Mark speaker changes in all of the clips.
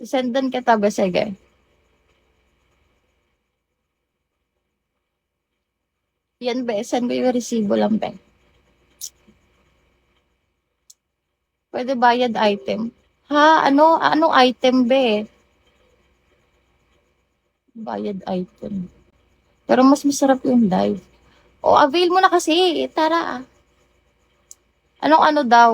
Speaker 1: Sendan kita ba? Sige. Yan be, send ko yung resibo lang be. Pwede bayad item. Ha? Anong item be? Bayad item. Pero mas masarap yung live. O, avail mo na kasi. Tara. Anong ano daw?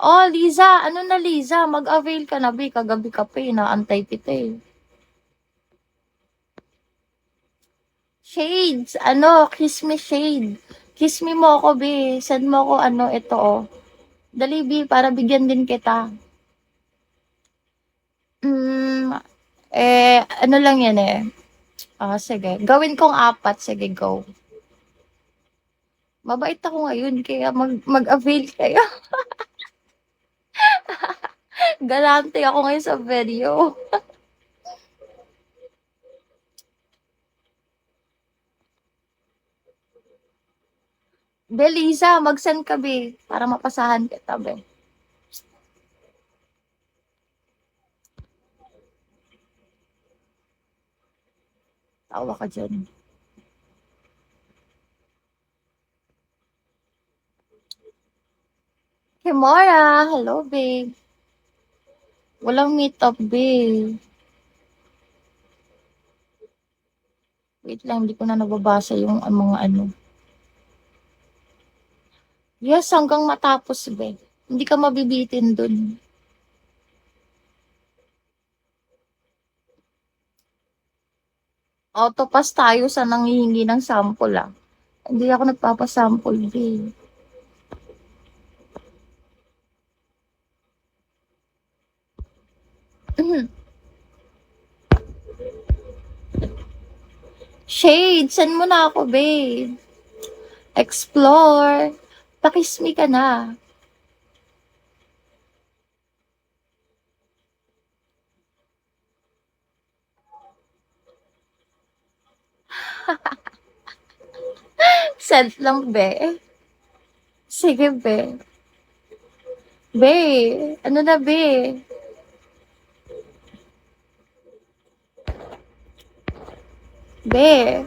Speaker 1: Oh, Liza. Ano na, Liza? Mag-avail ka na, be. Kagabi ka pa eh. Naantay kita eh. Shades. Kiss me shade. Kiss me mo ako, be. Send mo ako, ito, oh. Dali, be, para bigyan din kita. Hmm, ano lang yan eh. Sige. Gawin kong apat. Sige, go. Mabait ako ngayon, kaya mag-avail kayo. Galante ako ngayon sa video. Be, Lisa, mag-send ka, be. Para mapasahan kita, be. Tawa ka dyan. Kimora, hello, babe. Walang meet up, babe. Wait lang, hindi ko na nababasa yung mga ano. Yes, hanggang matapos, be. Hindi ka mabibitin dun. Autopass tayo sa nanghihingi ng sample, ah. Hindi ako nagpapasample, babe. Shade, send mo na ako, babe. Explore. Pakis me ka na. Send lang, be. Sige, be. Be, ano na, be? Be.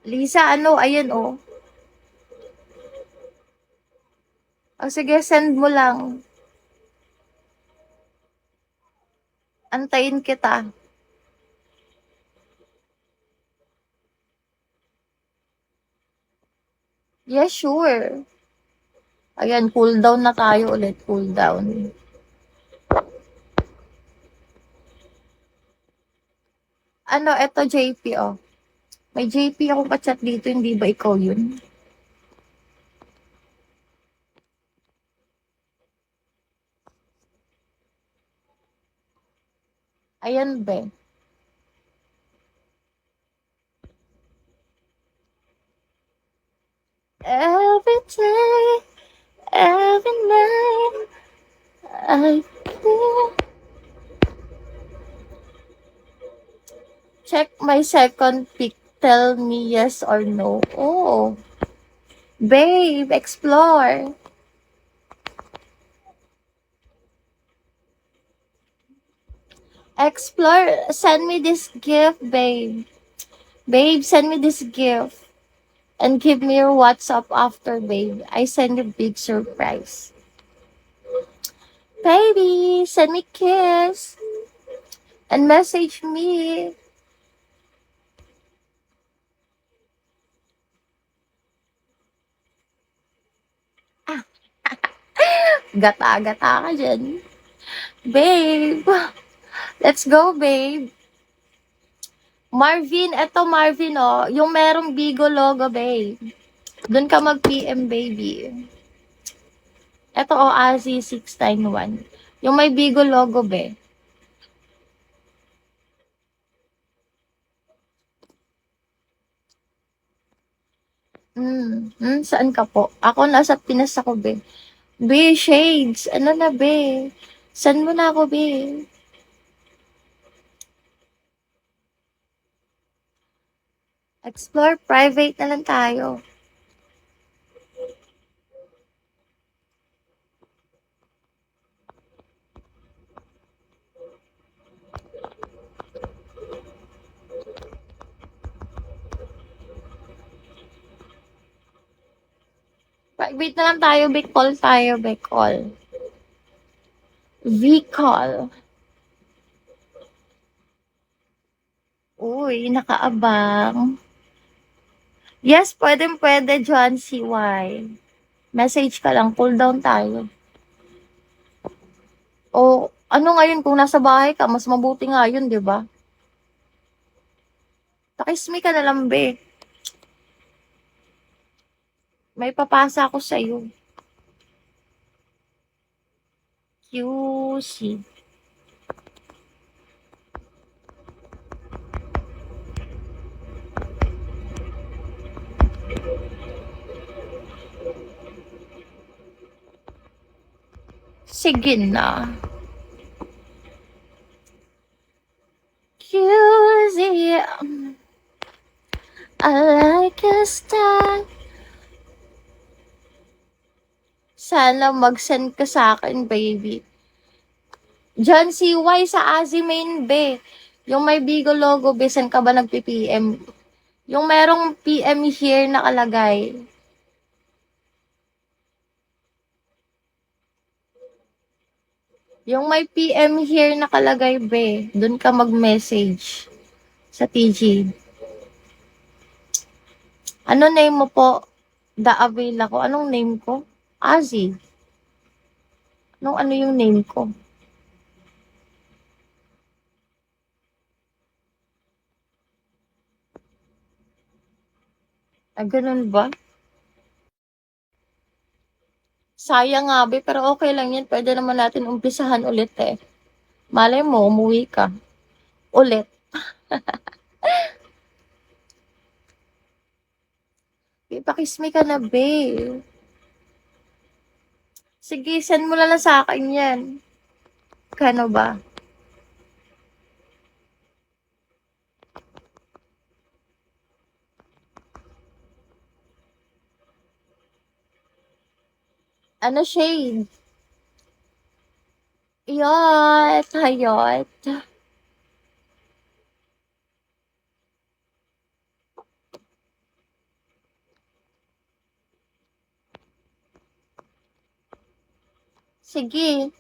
Speaker 1: Lisa, ayan, oh. Sige, send mo lang. Antayin kita. Yeah, sure. Ayan, cool down na tayo ulit. Cool down. Eto JP, oh. May JP ako ka-chat dito, hindi ba ikaw yun? Ayan, be. Every day, every night, I feel. Check my second pic. Tell me yes or no. Oh, babe, explore. Explore. Send me this gift, babe. Babe, send me this gift. And give me your WhatsApp after, babe. I send you big surprise. Baby, send me kiss. And message me. Gata-gata ka dyan. Babe. Let's go, babe. Marvin, eto Marvin, oh. Yung merong Bigo logo, babe. Doon ka mag-PM, baby. Eto, oh, Azi691. Yung may Bigo logo, be. Saan ka po? Ako nasa Pinas ako, be. Be, shades. Ano na, be? Saan mo na ako, be? Explore private na lang tayo. Private na lang tayo, Bicol tayo, Bicol. Bicol. Uy, nakaabang. Yes, pwede, John CY. Message ka lang, cool down tayo. O, ano ngayon kung nasa bahay ka, mas mabuti nga yun, di ba? Pakismi ka na lang, be. May papasa ako sa'yo. QC. Sige na. QC. I like your style. Sana mag-send ka sa akin, baby. John CY sa Azimain, be. Yung may Bigo logo, be, saan ka ba nagpi-PM? Yung merong PM here nakalagay. Yung may PM here nakalagay, be. Doon ka mag-message sa TG. Ano name mo po? The avail ako. Anong name ko? Azi. Ano yung name ko? Ah, ganun ba? Sayang nga, be, pero okay lang yan. Pwede naman natin umpisahan ulit eh. Malay mo, umuwi ka. Ulit. Be, pakismi ka na, be. Sige, send mo na lang sa akin yan. Kano ba? Ano shade? Yot, hayot. Sige.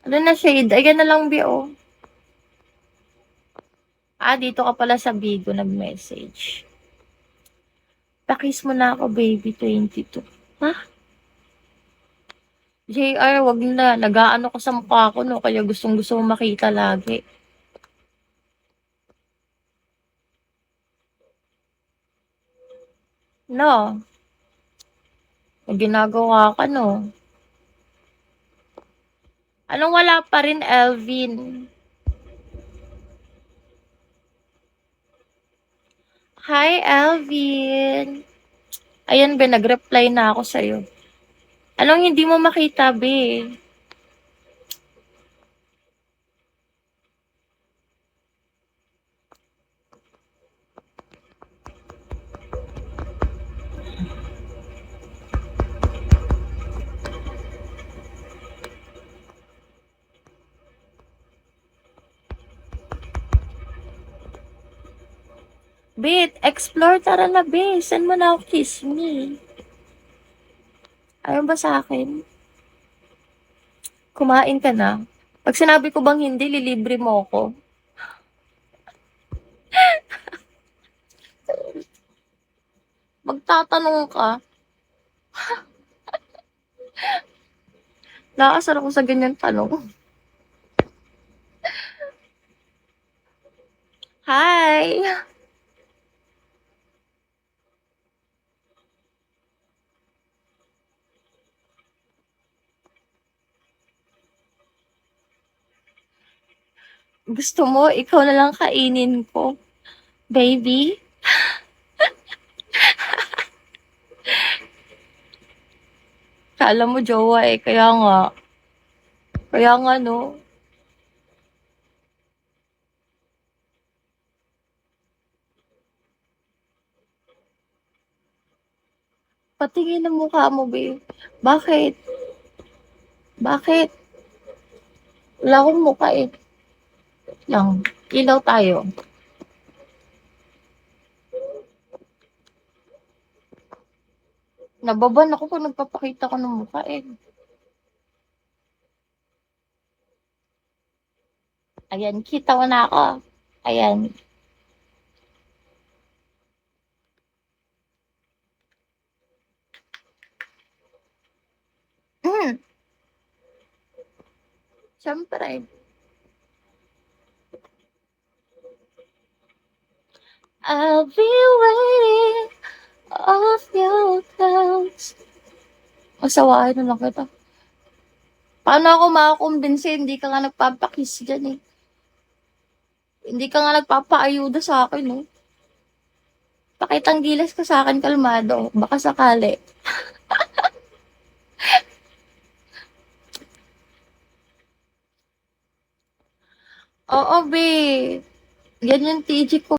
Speaker 1: Ano na shade? Ayan na lang, be, oh. Ah, dito ka pala sa Bigo nag-message. Pakis mo na ako, baby, 22. Ha? JR, wag na. Nag-aano ka sa mukha ko, no? Kaya gustong-gusto mo makita lagi. No? May ginagawa ka, no? Anong wala pa rin, Elvin? Hi, Elvin. Ayan, be, nag-reply na ako sa'yo. Anong hindi mo makita, be? Bit, explore, tara na, be. Saan mo na ako kiss me? Ayaw ba sa akin? Kumain ka na. Pag sinabi ko bang hindi, lilibre mo ako. Magtatanong ka. Nakasar ako sa ganyan tanong. Hi! Gusto mo, ikaw na lang kainin ko. Baby? Kala mo jowa eh, kaya nga. Kaya nga no. Patingin ang mukha mo, be. Bakit? Bakit? Wala akong mukha eh. Lang, ilaw tayo. Nababan ako kung nagpapakita ko ng mukha eh. Ayan, kita mo na ako. Ayan. Mm, Siyempre. I'll be waiting off your clouds. Masawain na lang kita. Paano ako makakumbinsi? Hindi ka nga nagpapakiss dyan eh. Hindi ka nga nagpapaayuda sa akin eh. Pakitang gilas ka sa akin, kalmado. Baka sakali. Oo, be. Yan yung TG ko.